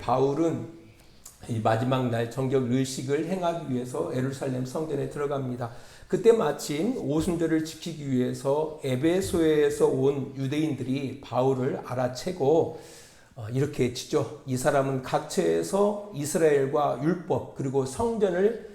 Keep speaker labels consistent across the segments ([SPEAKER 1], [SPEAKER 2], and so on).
[SPEAKER 1] 바울은 이 마지막 날 정격 의식을 행하기 위해서 예루살렘 성전에 들어갑니다. 그때 마침 오순절을 지키기 위해서 에베소에서 온 유대인들이 바울을 알아채고 이렇게 치죠. 이 사람은 각처에서 이스라엘과 율법 그리고 성전을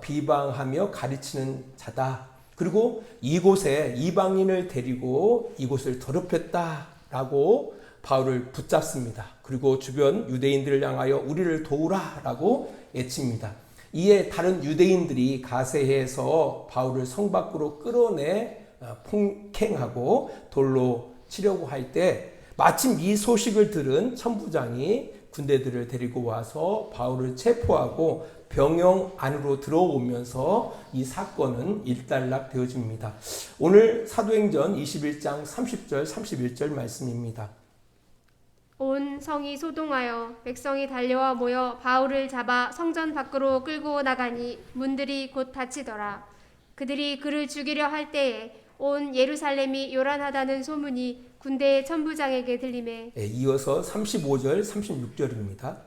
[SPEAKER 1] 비방하며 가르치는 자다. 그리고 이곳에 이방인을 데리고 이곳을 더럽혔다라고 바울을 붙잡습니다. 그리고 주변 유대인들을 향하여 우리를 도우라라고 외칩니다. 이에 다른 유대인들이 가세해서 바울을 성 밖으로 끌어내 폭행하고 돌로 치려고 할 때 마침 이 소식을 들은 천부장이 군대들을 데리고 와서 바울을 체포하고 병영 안으로 들어오면서 이 사건은 일단락 되어집니다. 오늘 사도행전 21장 30절 31절 말씀입니다.
[SPEAKER 2] 온 성이 소동하여 백성이 달려와 모여 바울을 잡아 성전 밖으로 끌고 나가니 문들이 곧 닫히더라. 그들이 그를 죽이려 할 때에 온 예루살렘이 요란하다는 소문이 군대의 천부장에게 들리매
[SPEAKER 1] 이어서 35절 36절입니다.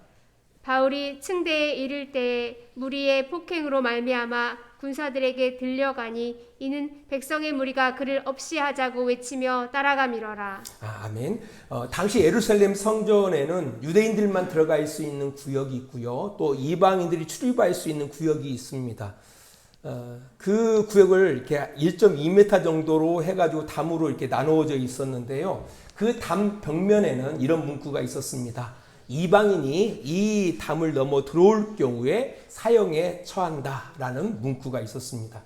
[SPEAKER 2] 바울이 층대에 이를 때에 무리의 폭행으로 말미암아 군사들에게 들려가니 이는 백성의 무리가 그를 없이 하자고 외치며 따라가미러라.
[SPEAKER 1] 아멘. 당시 예루살렘 성전에는 유대인들만 들어갈 수 있는 구역이 있고요. 또 이방인들이 출입할 수 있는 구역이 있습니다. 그 구역을 이렇게 1.2m 정도로 해가지고 담으로 이렇게 나누어져 있었는데요. 그 담 벽면에는 이런 문구가 있었습니다. 이방인이 이 담을 넘어 들어올 경우에 사형에 처한다라는 문구가 있었습니다.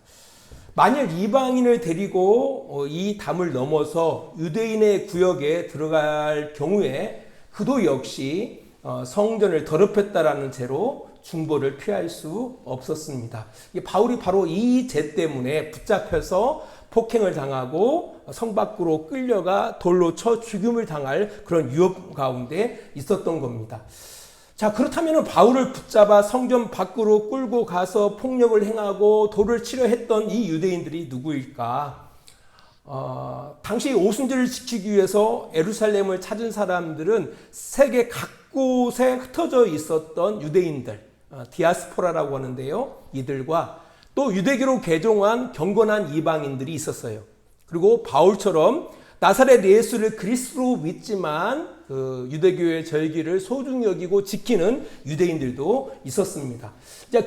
[SPEAKER 1] 만약 이방인을 데리고 이 담을 넘어서 유대인의 구역에 들어갈 경우에 그도 역시 성전을 더럽혔다라는 죄로 중보를 피할 수 없었습니다. 바울이 바로 이 죄 때문에 붙잡혀서 폭행을 당하고 성 밖으로 끌려가 돌로 쳐 죽임을 당할 그런 위협 가운데 있었던 겁니다. 자, 그렇다면 바울을 붙잡아 성전 밖으로 끌고 가서 폭력을 행하고 돌을 치려 했던 이 유대인들이 누구일까? 당시 오순절을 지키기 위해서 예루살렘을 찾은 사람들은 세계 각곳에 흩어져 있었던 유대인들, 디아스포라라고 하는데요. 이들과 또 유대교로 개종한 경건한 이방인들이 있었어요. 그리고 바울처럼 나사렛 예수를 그리스도로 믿지만 그 유대교의 절기를 소중히 여기고 지키는 유대인들도 있었습니다.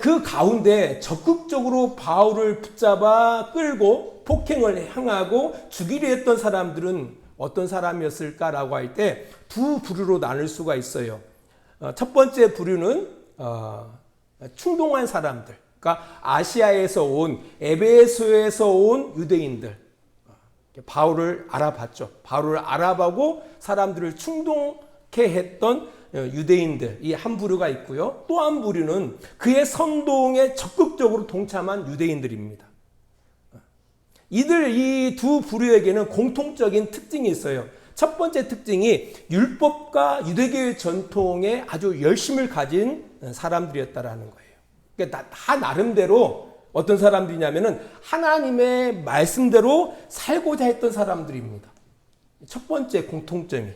[SPEAKER 1] 그 가운데 적극적으로 바울을 붙잡아 끌고 폭행을 행하고 죽이려 했던 사람들은 어떤 사람이었을까라고 할 때 두 부류로 나눌 수가 있어요. 첫 번째 부류는 충동한 사람들, 그러니까 아시아에서 온 에베소에서 온 유대인들, 바울을 알아봤죠. 바울을 알아보고 사람들을 충동케 했던 유대인들, 이 한 부류가 있고요. 또 한 부류는 그의 선동에 적극적으로 동참한 유대인들입니다. 이 두 부류에게는 공통적인 특징이 있어요. 첫 번째 특징이 율법과 유대교의 전통에 아주 열심을 가진 사람들이었다라는 거예요. 그러니까 다 나름대로 어떤 사람들이냐면은 하나님의 말씀대로 살고자 했던 사람들입니다. 첫 번째 공통점이.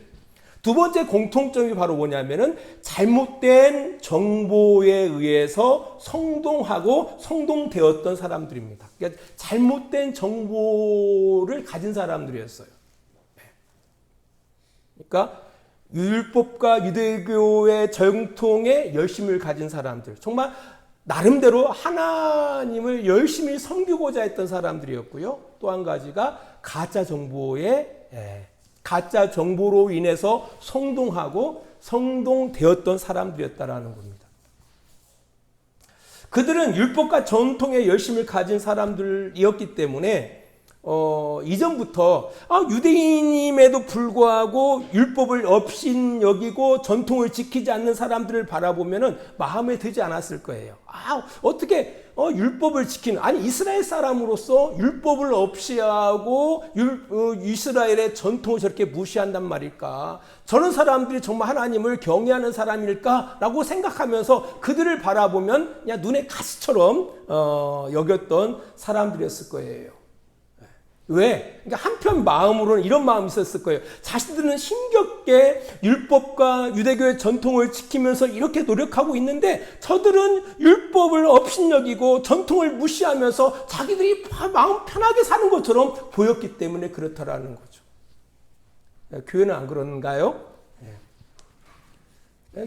[SPEAKER 1] 두 번째 공통점이 바로 뭐냐면은 잘못된 정보에 의해서 성동하고 성동되었던 사람들입니다. 그러니까 잘못된 정보를 가진 사람들이었어요. 그러니까 율법과 유대교의 전통에 열심을 가진 사람들, 정말 나름대로 하나님을 열심히 섬기고자 했던 사람들이었고요. 또 한 가지가 가짜 정보로 인해서 성동하고 성동되었던 사람들이었다라는 겁니다. 그들은 율법과 전통에 열심을 가진 사람들이었기 때문에 이전부터 유대인임에도 불구하고 율법을 업신 여기고 전통을 지키지 않는 사람들을 바라보면은 마음에 들지 않았을 거예요. 어떻게 율법을 지키는, 아니 이스라엘 사람으로서 율법을 없이하고 이스라엘의 전통을 저렇게 무시한단 말일까? 저런 사람들이 정말 하나님을 경외하는 사람일까라고 생각하면서 그들을 바라보면 그냥 눈에 가시처럼 여겼던 사람들이었을 거예요. 왜? 그러니까 한편 마음으로는 이런 마음이 있었을 거예요. 자신들은 힘겹게 율법과 유대교의 전통을 지키면서 이렇게 노력하고 있는데 저들은 율법을 업신여기고 전통을 무시하면서 자기들이 마음 편하게 사는 것처럼 보였기 때문에 그렇다라는 거죠. 교회는 안 그런가요?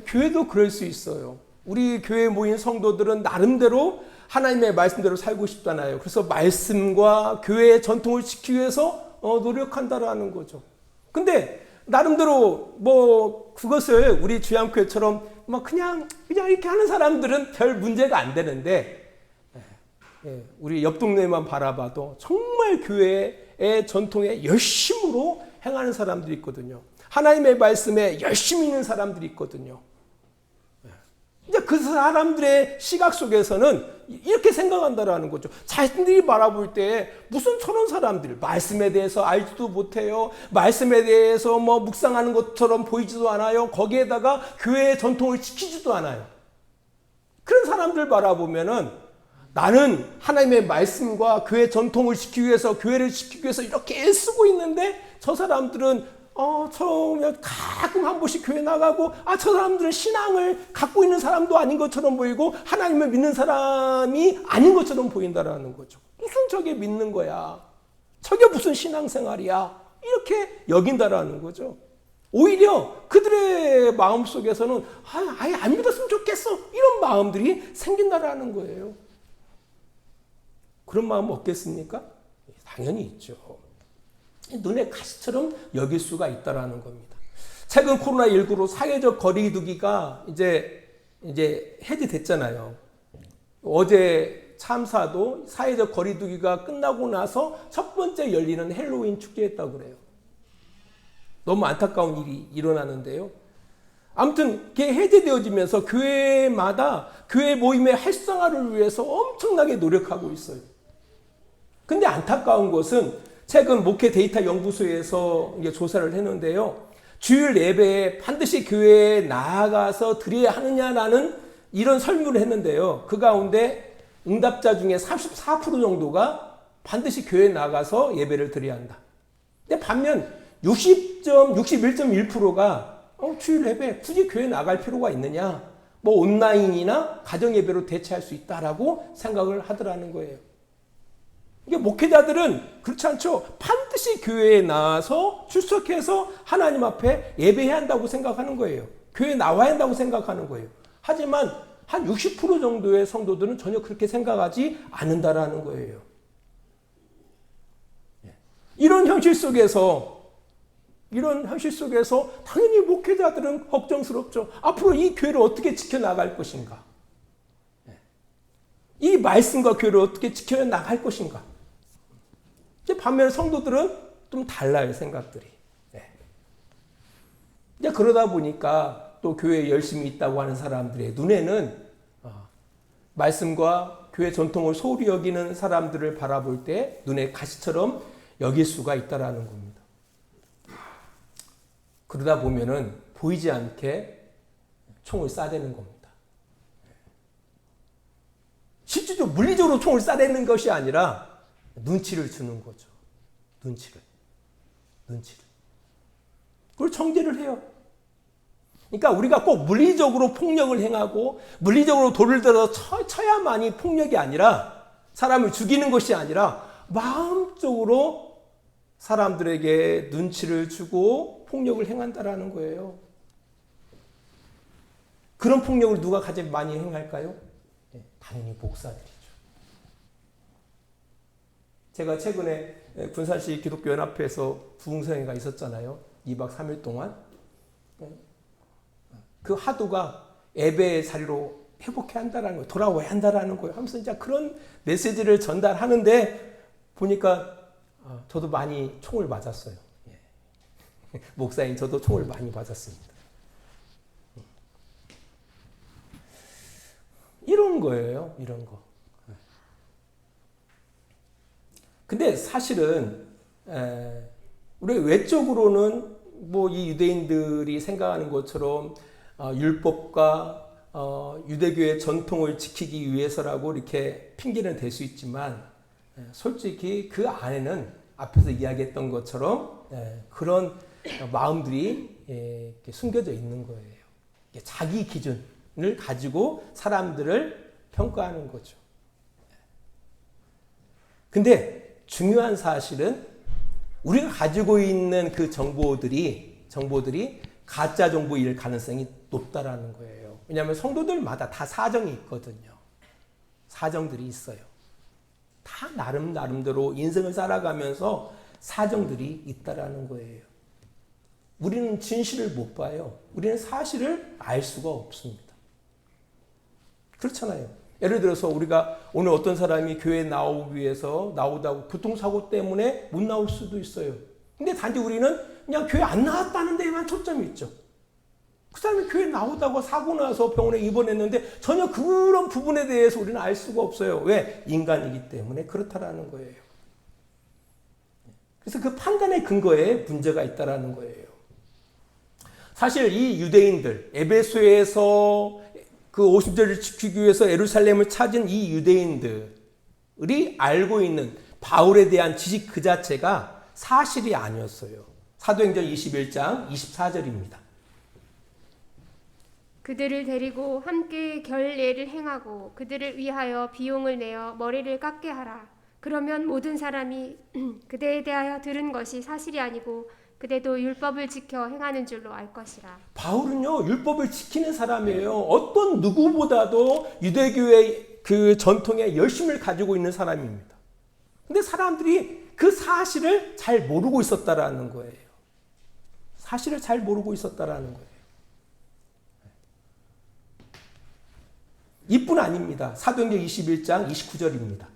[SPEAKER 1] 교회도 그럴 수 있어요. 우리 교회에 모인 성도들은 나름대로 하나님의 말씀대로 살고 싶잖아요. 그래서 말씀과 교회의 전통을 지키기 위해서 노력한다라는 거죠. 근데 나름대로 뭐 그것을 우리 주양교회처럼 막 그냥 이렇게 하는 사람들은 별 문제가 안 되는데 우리 옆 동네만 바라봐도 정말 교회의 전통에 열심으로 행하는 사람들이 있거든요. 하나님의 말씀에 열심히 있는 사람들이 있거든요. 이제 그 사람들의 시각 속에서는 이렇게 생각한다라는 거죠. 자신들이 바라볼 때 무슨 저런 사람들 말씀에 대해서 알지도 못해요. 말씀에 대해서 뭐 묵상하는 것처럼 보이지도 않아요. 거기에다가 교회의 전통을 지키지도 않아요. 그런 사람들 바라보면은 나는 하나님의 말씀과 교회 전통을 지키기 위해서 교회를 지키기 위해서 이렇게 애쓰고 있는데 저 사람들은 처음에 가끔 한 번씩 교회 나가고 저 사람들은 신앙을 갖고 있는 사람도 아닌 것처럼 보이고 하나님을 믿는 사람이 아닌 것처럼 보인다라는 거죠. 무슨 저게 믿는 거야? 저게 무슨 신앙생활이야? 이렇게 여긴다라는 거죠. 오히려 그들의 마음속에서는 아예 안 믿었으면 좋겠어 이런 마음들이 생긴다라는 거예요. 그런 마음 없겠습니까? 당연히 있죠. 눈의 가시처럼 여길 수가 있다라는 겁니다. 최근 코로나19로 사회적 거리두기가 이제 해제됐잖아요. 어제 참사도 사회적 거리두기가 끝나고 나서 첫 번째 열리는 헬로윈 축제였다고 그래요. 너무 안타까운 일이 일어나는데요. 아무튼 그게 해제되어지면서 교회마다 교회 모임의 활성화를 위해서 엄청나게 노력하고 있어요. 근데 안타까운 것은 최근 목회 데이터 연구소에서 조사를 했는데요. 주일 예배에 반드시 교회에 나아가서 드려야 하느냐라는 이런 설문을 했는데요. 그 가운데 응답자 중에 34% 정도가 반드시 교회에 나가서 예배를 드려야 한다. 근데 반면 61.1%가 주일 예배 굳이 교회 나갈 필요가 있느냐? 뭐 온라인이나 가정 예배로 대체할 수 있다라고 생각을 하더라는 거예요. 이게 목회자들은 그렇지 않죠. 반드시 교회에 나와서 출석해서 하나님 앞에 예배해야 한다고 생각하는 거예요. 교회에 나와야 한다고 생각하는 거예요. 하지만 한 60% 정도의 성도들은 전혀 그렇게 생각하지 않는다라는 거예요. 이런 현실 속에서 당연히 목회자들은 걱정스럽죠. 앞으로 이 교회를 어떻게 지켜나갈 것인가? 이 말씀과 교회를 어떻게 지켜나갈 것인가? 반면 성도들은 좀 달라요, 생각들이. 이제 그러다 보니까 또 교회에 열심히 있다고 하는 사람들의 눈에는 말씀과 교회 전통을 소홀히 여기는 사람들을 바라볼 때 눈에 가시처럼 여길 수가 있다라는 겁니다. 그러다 보면은 보이지 않게 총을 쏴대는 겁니다. 실질적으로 물리적으로 총을 쏴대는 것이 아니라 눈치를 주는 거죠. 눈치를. 그걸 정죄를 해요. 그러니까 우리가 꼭 물리적으로 폭력을 행하고 물리적으로 돌을 들어서 쳐야만이 폭력이 아니라 사람을 죽이는 것이 아니라 마음적으로 사람들에게 눈치를 주고 폭력을 행한다라는 거예요. 그런 폭력을 누가 가장 많이 행할까요? 당연히 목사들이죠. 제가 최근에 군산시 기독교연합회에서 부흥성회가 있었잖아요. 2박 3일 동안. 그 화두가 예배의 자리로 회복해야 한다는 거예요. 돌아와야 한다는 거예요. 하면서 이제 그런 메시지를 전달하는데 보니까 저도 많이 총을 맞았어요. 목사인 저도 총을 많이 맞았습니다. 이런 거예요. 이런 거. 근데 사실은 우리 외적으로는 뭐 이 유대인들이 생각하는 것처럼 율법과 유대교의 전통을 지키기 위해서라고 이렇게 핑계는 댈 수 있지만 솔직히 그 안에는 앞에서 이야기했던 것처럼 그런 마음들이 이렇게 숨겨져 있는 거예요. 자기 기준을 가지고 사람들을 평가하는 거죠. 근데 중요한 사실은 우리가 가지고 있는 그 정보들이 가짜 정보일 가능성이 높다라는 거예요. 왜냐하면 성도들마다 다 사정이 있거든요. 사정들이 있어요. 다 나름대로 인생을 살아가면서 사정들이 있다라는 거예요. 우리는 진실을 못 봐요. 우리는 사실을 알 수가 없습니다. 그렇잖아요. 예를 들어서 우리가 오늘 어떤 사람이 교회에 나오기 위해서 나오다고 교통사고 때문에 못 나올 수도 있어요. 근데 단지 우리는 그냥 교회 안 나왔다는 데에만 초점이 있죠. 그 사람이 교회 나오다가 사고 나서 병원에 입원했는데 전혀 그런 부분에 대해서 우리는 알 수가 없어요. 왜? 인간이기 때문에 그렇다라는 거예요. 그래서 그 판단의 근거에 문제가 있다라는 거예요. 사실 이 유대인들, 에베소에서 그 오순절을 지키기 위해서 예루살렘을 찾은 이 유대인들이 알고 있는 바울에 대한 지식 그 자체가 사실이 아니었어요. 사도행전 21장 24절입니다.
[SPEAKER 2] 그들을 데리고 함께 결례를 행하고 그들을 위하여 비용을 내어 머리를 깎게 하라. 그러면 모든 사람이 그대에 대하여 들은 것이 사실이 아니고 그대도 율법을 지켜 행하는 줄로 알 것이라.
[SPEAKER 1] 바울은요, 율법을 지키는 사람이에요. 어떤 누구보다도 유대교의 그 전통에 열심을 가지고 있는 사람입니다. 근데 사람들이 그 사실을 잘 모르고 있었다라는 거예요. 사실을 잘 모르고 있었다라는 거예요. 이뿐 아닙니다. 사도행전 21장 29절입니다.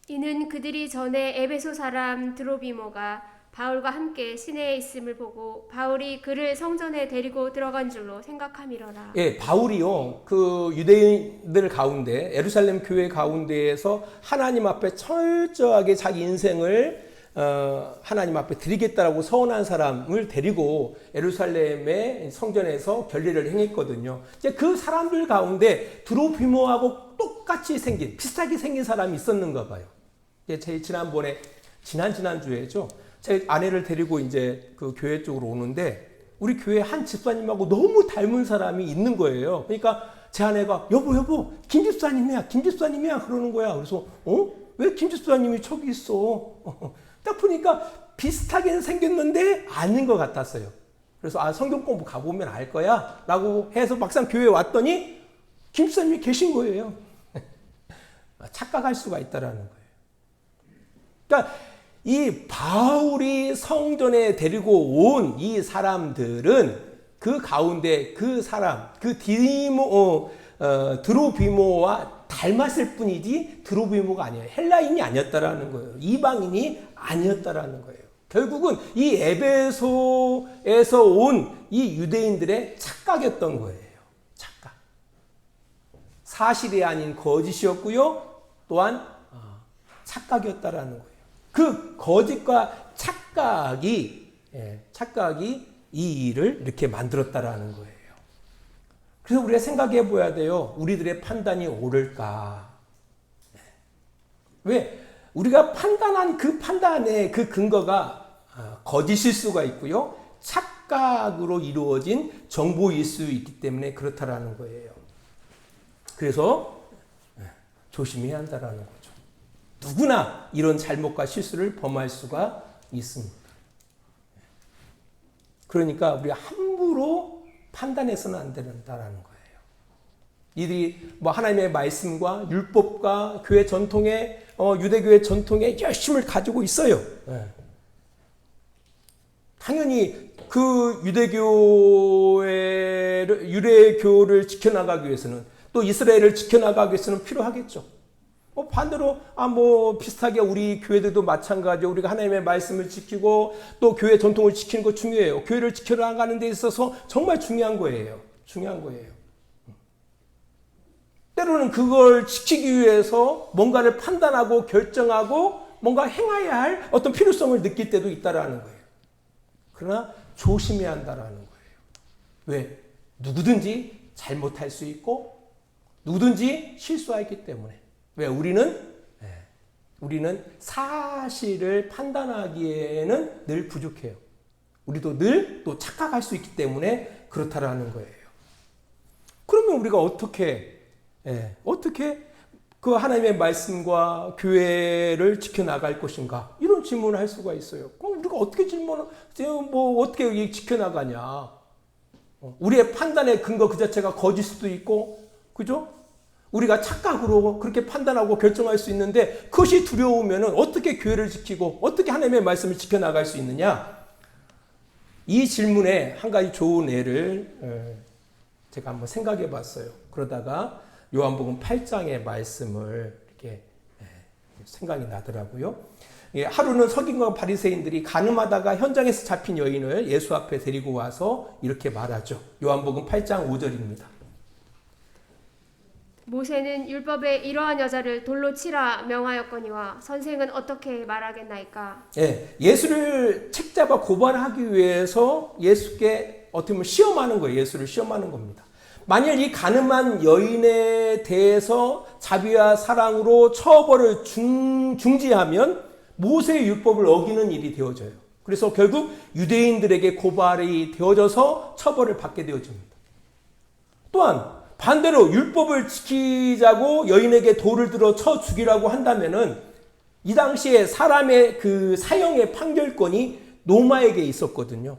[SPEAKER 2] 이는 그들이 전에 에베소 사람 드로비모가 바울과 함께 시내에 있음을 보고 바울이 그를 성전에 데리고 들어간 줄로 생각함이로라.
[SPEAKER 1] 예, 바울이요, 그 유대인들 가운데, 예루살렘 교회 가운데에서 하나님 앞에 철저하게 자기 인생을 하나님 앞에 드리겠다라고 서원한 사람을 데리고 예루살렘의 성전에서 결례를 행했거든요. 이제 그 사람들 가운데 드로피모하고 똑같이 생긴, 비슷하게 생긴 사람이 있었는가 봐요. 제 지난주에죠. 제 아내를 데리고 이제 그 교회 쪽으로 오는데 우리 교회 한 집사님하고 너무 닮은 사람이 있는 거예요. 그러니까 제 아내가 여보 김 집사님이야 그러는 거야. 그래서 왜 김 집사님이 저기 있어? 딱 보니까 비슷하게 생겼는데 아닌 것 같았어요. 그래서 성경 공부 가보면 알 거야 라고 해서 막상 교회에 왔더니 김 집사님이 계신 거예요. 착각할 수가 있다라는 거예요. 그러니까 이 바울이 성전에 데리고 온 이 사람들은 그 가운데 그 사람, 그 드로비모와 닮았을 뿐이지 드로비모가 아니에요. 헬라인이 아니었다라는 거예요. 이방인이 아니었다라는 거예요. 결국은 이 에베소에서 온 이 유대인들의 착각이었던 거예요. 착각. 사실이 아닌 거짓이었고요. 또한 착각이었다라는 거예요. 그 거짓과 착각이 이 일을 이렇게 만들었다라는 거예요. 그래서 우리가 생각해 봐야 돼요. 우리들의 판단이 옳을까? 왜? 우리가 판단한 그 판단의 그 근거가 거짓일 수가 있고요. 착각으로 이루어진 정보일 수 있기 때문에 그렇다라는 거예요. 그래서 조심해야 한다라는 거죠. 누구나 이런 잘못과 실수를 범할 수가 있습니다. 그러니까 우리가 함부로 판단해서는 안 된다는 거예요. 이들이 하나님의 말씀과 율법과 교회 전통에 유대교회 전통에 열심을 가지고 있어요. 당연히 그 유대교를 지켜나가기 위해서는 또 이스라엘을 지켜나가기 위해서는 필요하겠죠. 반대로 비슷하게 우리 교회들도 마찬가지로 우리가 하나님의 말씀을 지키고 또 교회 전통을 지키는 거 중요해요. 교회를 지켜나가는 데 있어서 정말 중요한 거예요. 때로는 그걸 지키기 위해서 뭔가를 판단하고 결정하고 뭔가 행해야 할 어떤 필요성을 느낄 때도 있다라는 거예요. 그러나 조심해야 한다라는 거예요. 왜? 누구든지 잘못할 수 있고 누구든지 실수하기 때문에. 왜? 우리는 우리는 사실을 판단하기에는 늘 부족해요. 우리도 늘 또 착각할 수 있기 때문에 그렇다라는 거예요. 그러면 우리가 어떻게 그 하나님의 말씀과 교회를 지켜나갈 것인가? 이런 질문을 할 수가 있어요. 그럼 우리가 어떻게 어떻게 지켜나가냐? 우리의 판단의 근거 그 자체가 거짓 수도 있고, 그죠? 우리가 착각으로 그렇게 판단하고 결정할 수 있는데 그것이 두려우면 어떻게 교회를 지키고 어떻게 하나님의 말씀을 지켜나갈 수 있느냐? 이 질문에 한 가지 좋은 예를 제가 한번 생각해 봤어요. 그러다가 요한복음 8장의 말씀을 이렇게 생각이 나더라고요. 하루는 서기관과 바리새인들이 간음하다가 현장에서 잡힌 여인을 예수 앞에 데리고 와서 이렇게 말하죠. 요한복음 8장 5절입니다.
[SPEAKER 2] 모세는 율법에 이러한 여자를 돌로 치라 명하였거니와 선생은 어떻게 말하겠나이까?
[SPEAKER 1] 예수를 책잡아 고발하기 위해서 예수께 어떻게 보면 시험하는 거예요. 예수를 시험하는 겁니다. 만일 이 간음한 여인에 대해서 자비와 사랑으로 처벌을 중지하면 모세의 율법을 어기는 일이 되어져요. 그래서 결국 유대인들에게 고발이 되어져서 처벌을 받게 되어집니다. 또한 반대로 율법을 지키자고 여인에게 돌을 들어 쳐 죽이라고 한다면은 이 당시에 사람의 그 사형의 판결권이 로마에게 있었거든요.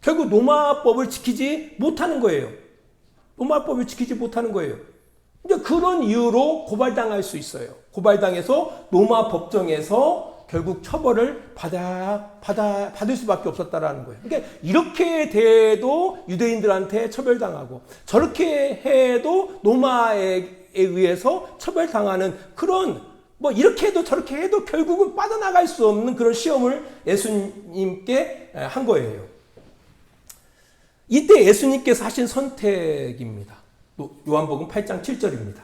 [SPEAKER 1] 결국 로마법을 지키지 못하는 거예요. 로마법을 지키지 못하는 거예요. 이제 그런 이유로 고발당할 수 있어요. 고발당해서 로마 법정에서 결국 처벌을 받을 수밖에 없었다라는 거예요. 그러니까 이렇게 돼도 유대인들한테 처벌당하고 저렇게 해도 로마에 의해서 처벌당하는 그런 이렇게 해도 저렇게 해도 결국은 빠져나갈 수 없는 그런 시험을 예수님께 한 거예요. 이때 예수님께서 하신 선택입니다. 요한복음 8장 7절입니다.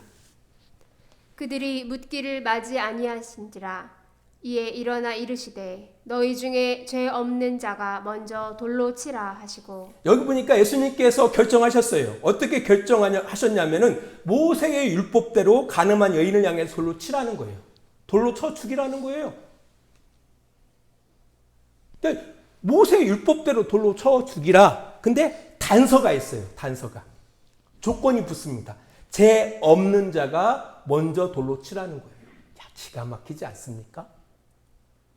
[SPEAKER 2] 그들이 묻기를 맞이 아니하신지라 이에 일어나 이르시되 너희 중에 죄 없는 자가 먼저 돌로 치라 하시고. 여기
[SPEAKER 1] 보니까 예수님께서 결정하셨어요. 어떻게 결정하셨냐면은 모세의 율법대로 간음한 여인을 향해서 돌로 치라는 거예요. 돌로 쳐 죽이라는 거예요. 근데 모세의 율법대로 돌로 쳐 죽이라. 근데 단서가 있어요. 단서가. 조건이 붙습니다. 죄 없는 자가 먼저 돌로 치라는 거예요. 야, 기가 막히지 않습니까?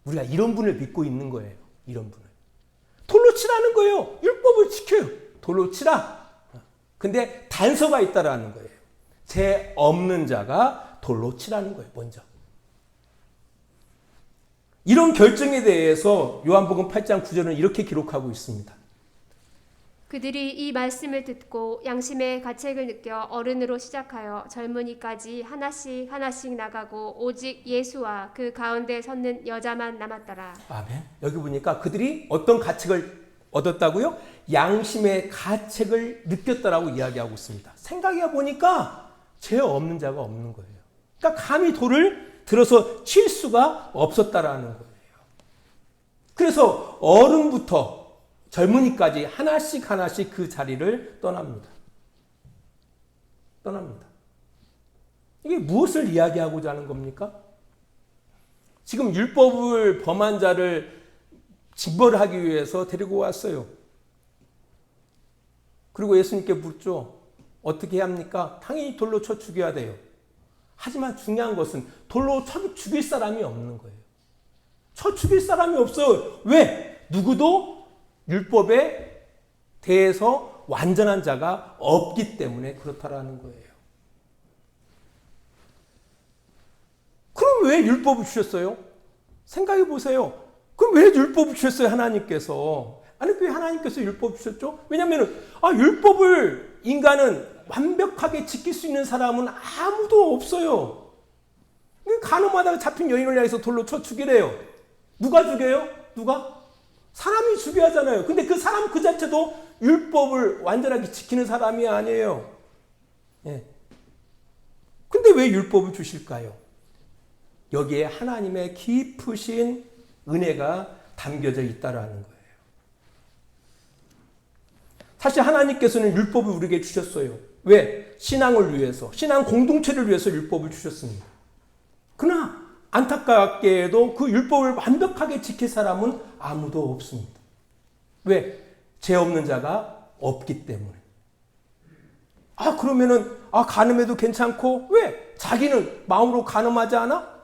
[SPEAKER 1] 우리가 이런 분을 믿고 있는 거예요. 이런 분을. 돌로 치라는 거예요. 율법을 지켜요. 돌로 치라. 근데 단서가 있다라는 거예요. 죄 없는 자가 돌로 치라는 거예요. 먼저. 이런 결정에 대해서 요한복음 8장 9절은 이렇게 기록하고 있습니다.
[SPEAKER 2] 그들이 이 말씀을 듣고 양심의 가책을 느껴 어른으로 시작하여 젊은이까지 하나씩 나가고 오직 예수와 그 가운데 섰는 여자만 남았더라.
[SPEAKER 1] 아멘. 여기 보니까 그들이 어떤 가책을 얻었다고요? 양심의 가책을 느꼈다라고 이야기하고 있습니다. 생각해 보니까 죄 없는 자가 없는 거예요. 그러니까 감히 돌을 들어서 칠 수가 없었다라는 거예요. 그래서 어른부터 젊은이까지 하나씩 그 자리를 떠납니다. 이게 무엇을 이야기하고자 하는 겁니까? 지금 율법을 범한 자를 징벌하기 위해서 데리고 왔어요. 그리고 예수님께 묻죠. 어떻게 해야 합니까? 당연히 돌로 쳐 죽여야 돼요. 하지만 중요한 것은 돌로 쳐 죽일 사람이 없는 거예요. 쳐 죽일 사람이 없어요. 왜? 누구도 율법에 대해서 완전한 자가 없기 때문에 그렇다라는 거예요. 그럼 왜 율법을 주셨어요? 생각해 보세요. 그럼 왜 율법을 주셨어요? 하나님께서. 아니, 왜 하나님께서 율법을 주셨죠? 왜냐하면 율법을 인간은 완벽하게 지킬 수 있는 사람은 아무도 없어요. 간음하다가 잡힌 여인을 향해서 돌로 쳐 죽이래요. 누가 죽여요? 누가? 사람이 죽여야 하잖아요. 근데 그 사람 그 자체도 율법을 완전하게 지키는 사람이 아니에요. 근데 왜 율법을 주실까요? 여기에 하나님의 깊으신 은혜가 담겨져 있다라는 거예요. 사실 하나님께서는 율법을 우리에게 주셨어요. 왜? 신앙을 위해서, 신앙 공동체를 위해서 율법을 주셨습니다. 그러나 안타깝게도 그 율법을 완벽하게 지킬 사람은 아무도 없습니다. 왜? 죄 없는 자가 없기 때문에. 그러면은 간음해도 괜찮고, 왜? 자기는 마음으로 간음하지 않아?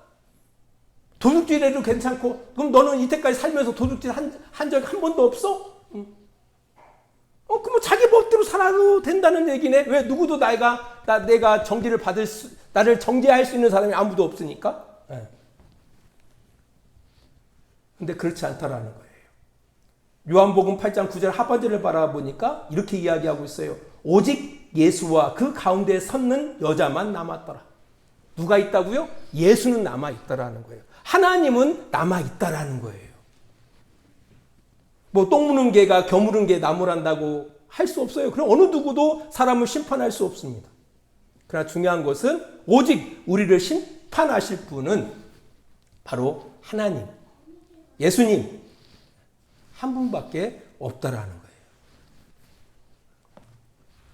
[SPEAKER 1] 도둑질해도 괜찮고, 그럼 너는 이때까지 살면서 도둑질 한 적 한 번도 없어? 그럼 자기 법대로 살아도 된다는 얘기네. 왜? 누구도 내가 정죄를 나를 정죄할 수 있는 사람이 아무도 없으니까. 근데 그렇지 않다라는 거예요. 요한복음 8장 9절 하반절을 바라보니까 이렇게 이야기하고 있어요. 오직 예수와 그 가운데 섰는 여자만 남았더라. 누가 있다고요? 예수는 남아있다라는 거예요. 하나님은 남아있다라는 거예요. 똥 무는 개가 겨무른 개 나무란다고 할 수 없어요. 그럼 어느 누구도 사람을 심판할 수 없습니다. 그러나 중요한 것은 오직 우리를 심판하실 분은 바로 하나님, 예수님 한 분밖에 없다라는 거예요.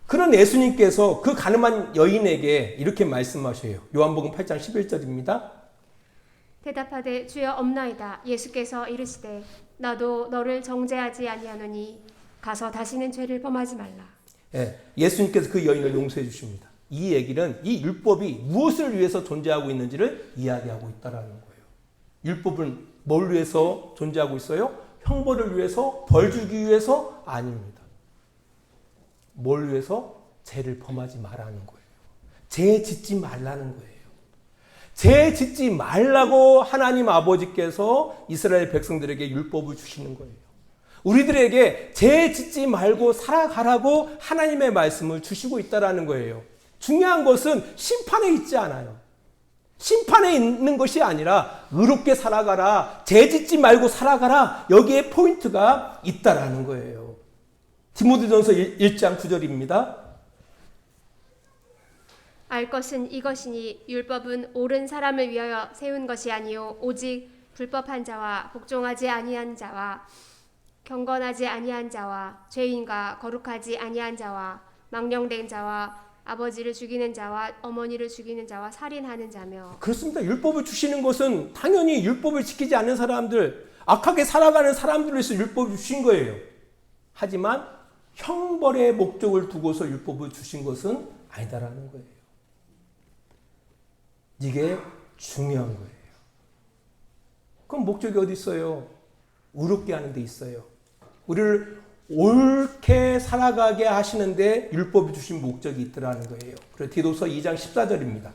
[SPEAKER 1] 그런 예수님께서 그 가늠한 여인에게 이렇게 말씀하셔요. 요한복음 8장 11절입니다.
[SPEAKER 2] 대답하되 주여 없나이다. 예수께서 이르시되 나도 너를 정죄하지 아니하노니 가서 다시는 죄를 범하지 말라.
[SPEAKER 1] 예수님께서 그 여인을 용서해 주십니다. 이 얘기는 이 율법이 무엇을 위해서 존재하고 있는지를 이야기하고 있다라는 거예요. 율법은 뭘 위해서 존재하고 있어요? 형벌을 위해서, 벌 주기 위해서? 아닙니다. 뭘 위해서? 죄를 범하지 말라는 거예요. 죄 짓지 말라는 거예요. 죄 짓지 말라고 하나님 아버지께서 이스라엘 백성들에게 율법을 주시는 거예요. 우리들에게 죄 짓지 말고 살아가라고 하나님의 말씀을 주시고 있다라는 거예요. 중요한 것은 심판에 있지 않아요. 심판에 있는 것이 아니라 의롭게 살아가라, 죄 짓지 말고 살아가라, 여기에 포인트가 있다라는 거예요. 디모데전서 1장 9절입니다.
[SPEAKER 2] 알 것은 이것이니 율법은 옳은 사람을 위하여 세운 것이 아니요 오직 불법한 자와 복종하지 아니한 자와 경건하지 아니한 자와 죄인과 거룩하지 아니한 자와 망령된 자와 아버지를 죽이는 자와 어머니를 죽이는 자와 살인하는 자며. 그렇습니다.
[SPEAKER 1] 율법을 주시는 것은 당연히 율법을 지키지 않는 사람들, 악하게 살아가는 사람들을 위해서 율법을 주신 거예요. 하지만 형벌의 목적을 두고서 율법을 주신 것은 아니다라는 거예요. 이게 중요한 거예요. 그럼 목적이 어디 있어요? 의롭게 하는 데 있어요. 우리를 옳게 살아가게 하시는데 율법이 주신 목적이 있더라는 거예요. 그래서 디도서 2장 14절입니다.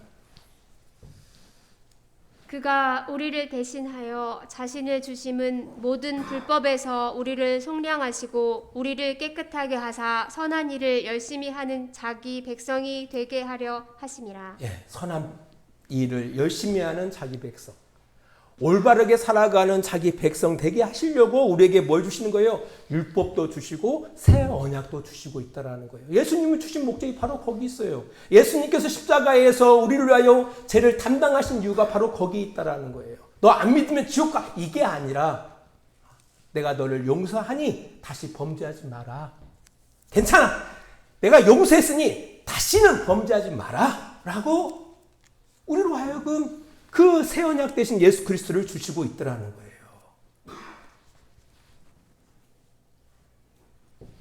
[SPEAKER 2] 그가 우리를 대신하여 자신을 주심은 모든 불법에서 우리를 속량하시고 우리를 깨끗하게 하사 선한 일을 열심히 하는 자기 백성이 되게 하려 하심이라.
[SPEAKER 1] 선한 일을 열심히 하는 자기 백성. 올바르게 살아가는 자기 백성 되게 하시려고 우리에게 뭘 주시는 거예요? 율법도 주시고 새 언약도 주시고 있다라는 거예요. 예수님이 주신 목적이 바로 거기 있어요. 예수님께서 십자가에서 우리를 위하여 죄를 담당하신 이유가 바로 거기 있다라는 거예요. 너 안 믿으면 지옥 가. 이게 아니라 내가 너를 용서하니 다시 범죄하지 마라. 괜찮아. 내가 용서했으니 다시는 범죄하지 마라. 라고 우리로 하여금 그 새 언약 대신 예수 그리스도를 주시고 있더라는 거예요.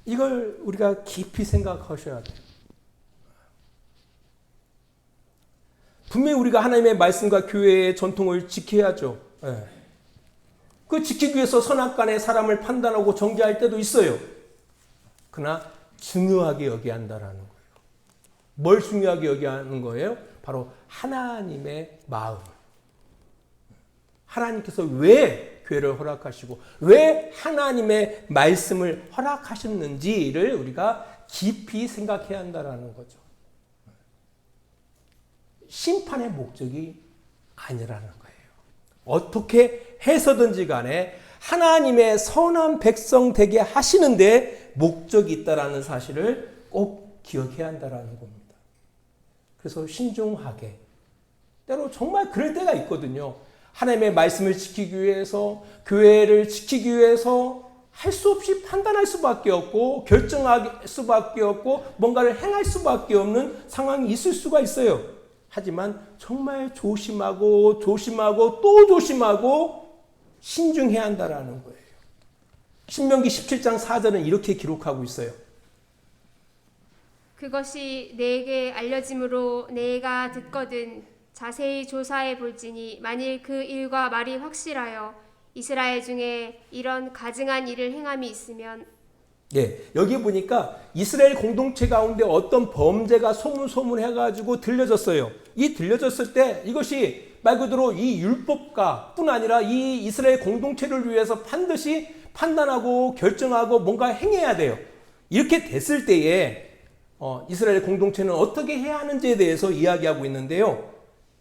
[SPEAKER 1] 이걸 우리가 깊이 생각하셔야 돼요. 분명히 우리가 하나님의 말씀과 교회의 전통을 지켜야죠. 그 지키기 위해서 선악간에 사람을 판단하고 정죄할 때도 있어요. 그러나 중요하게 여겨야 한다는 거예요. 뭘 중요하게 여겨야 하는 거예요? 바로 하나님의 마음. 하나님께서 왜 교회를 허락하시고 왜 하나님의 말씀을 허락하셨는지를 우리가 깊이 생각해야 한다는 거죠. 심판의 목적이 아니라는 거예요. 어떻게 해서든지 간에 하나님의 선한 백성 되게 하시는데 목적이 있다는 사실을 꼭 기억해야 한다는 겁니다. 그래서 신중하게, 때로 정말 그럴 때가 있거든요. 하나님의 말씀을 지키기 위해서, 교회를 지키기 위해서 할 수 없이 판단할 수밖에 없고 결정할 수밖에 없고 뭔가를 행할 수밖에 없는 상황이 있을 수가 있어요. 하지만 정말 조심하고 조심하고 또 조심하고 신중해야 한다라는 거예요. 신명기 17장 4절은 이렇게 기록하고 있어요.
[SPEAKER 2] 그것이 내게 알려짐으로 내가 듣거든 자세히 조사해 볼지니 만일 그 일과 말이 확실하여 이스라엘 중에 이런 가증한 일을 행함이 있으면
[SPEAKER 1] 예, 여기 보니까 이스라엘 공동체 가운데 어떤 범죄가 소문해가지고 들려졌어요. 이 들려졌을 때 이것이 말 그대로 이 율법가 뿐 아니라 이 이스라엘 공동체를 위해서 반드시 판단하고 결정하고 뭔가 행해야 돼요. 이렇게 됐을 때에 이스라엘 공동체는 어떻게 해야 하는지에 대해서 이야기하고 있는데요.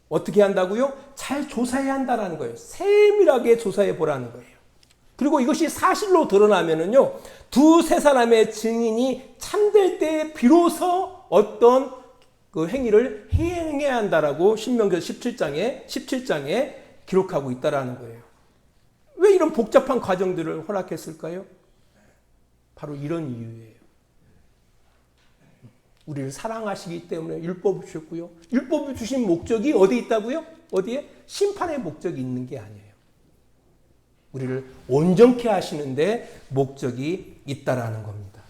[SPEAKER 1] 어떻게 한다고요? 잘 조사해야 한다는 거예요. 세밀하게 조사해 보라는 거예요. 그리고 이것이 사실로 드러나면은요, 두세 사람의 증인이 참될 때 비로소 어떤 그 행위를 행해야 한다라고 신명기 17장에 기록하고 있다라는 거예요. 왜 이런 복잡한 과정들을 허락했을까요? 바로 이런 이유예요. 우리를 사랑하시기 때문에 율법을 주셨고요. 율법을 주신 목적이 어디에 있다고요? 어디에? 심판의 목적이 있는 게 아니에요. 우리를 온전케 하시는데 목적이 있다라는 겁니다.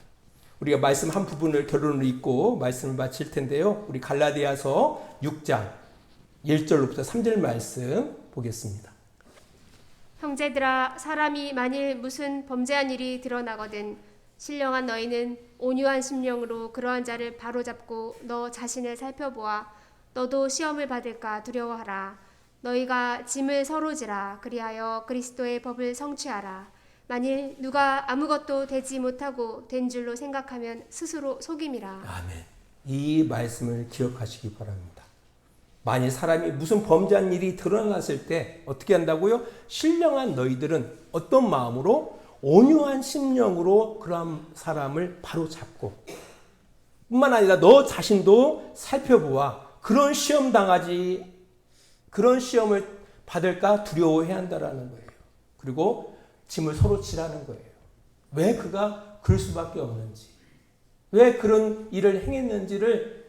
[SPEAKER 1] 우리가 말씀 한 부분을 결론을 읽고 말씀을 마칠 텐데요. 우리 갈라디아서 6장 1절로부터 3절 말씀 보겠습니다.
[SPEAKER 2] 형제들아 사람이 만일 무슨 범죄한 일이 드러나거든 신령한 너희는 온유한 심령으로 그러한 자를 바로잡고 너 자신을 살펴보아 너도 시험을 받을까 두려워하라. 너희가 짐을 서로 지라. 그리하여 그리스도의 법을 성취하라. 만일 누가 아무것도 되지 못하고 된 줄로 생각하면 스스로 속임이라.
[SPEAKER 1] 아멘. 이 말씀을 기억하시기 바랍니다. 만일 사람이 무슨 범죄한 일이 드러났을 때 어떻게 한다고요? 신령한 너희들은 어떤 마음으로? 온유한 심령으로 그런 사람을 바로 잡고 뿐만 아니라 너 자신도 살펴보아 그런 시험을 받을까 두려워해야 한다라는 거예요. 그리고 짐을 서로 지라는 거예요. 왜 그가 그럴 수밖에 없는지, 왜 그런 일을 행했는지를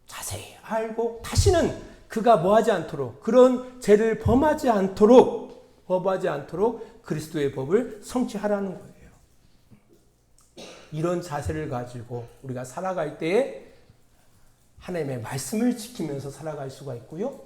[SPEAKER 1] 자세히 알고 다시는 그가 뭐하지 않도록 그런 죄를 범하지 않도록 그리스도의 법을 성취하라는 거예요. 이런 자세를 가지고 우리가 살아갈 때에 하나님의 말씀을 지키면서 살아갈 수가 있고요.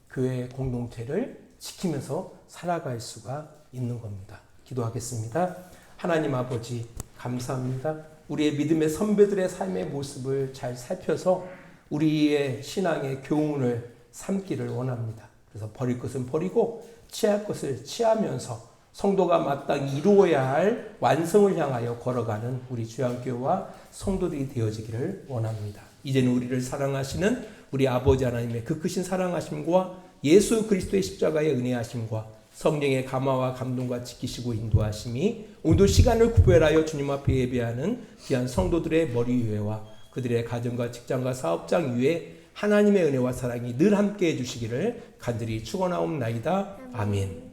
[SPEAKER 1] 교회 공동체를 지키면서 살아갈 수가 있는 겁니다. 기도하겠습니다. 하나님 아버지 감사합니다. 우리의 믿음의 선배들의 삶의 모습을 잘 살펴서 우리의 신앙의 교훈을 삼기를 원합니다. 그래서 버릴 것은 버리고 취할 것을 취하면서 성도가 마땅히 이루어야 할 완성을 향하여 걸어가는 우리 주양교회와 성도들이 되어지기를 원합니다. 이제는 우리를 사랑하시는 우리 아버지 하나님의 그 크신 사랑하심과 예수 그리스도의 십자가의 은혜하심과 성령의 감화와 감동과 지키시고 인도하심이 오늘도 시간을 구별하여 주님 앞에 예배하는 귀한 성도들의 머리 위에와 그들의 가정과 직장과 사업장 위에 하나님의 은혜와 사랑이 늘 함께 해주시기를 간절히 축원하옵나이다. 아멘.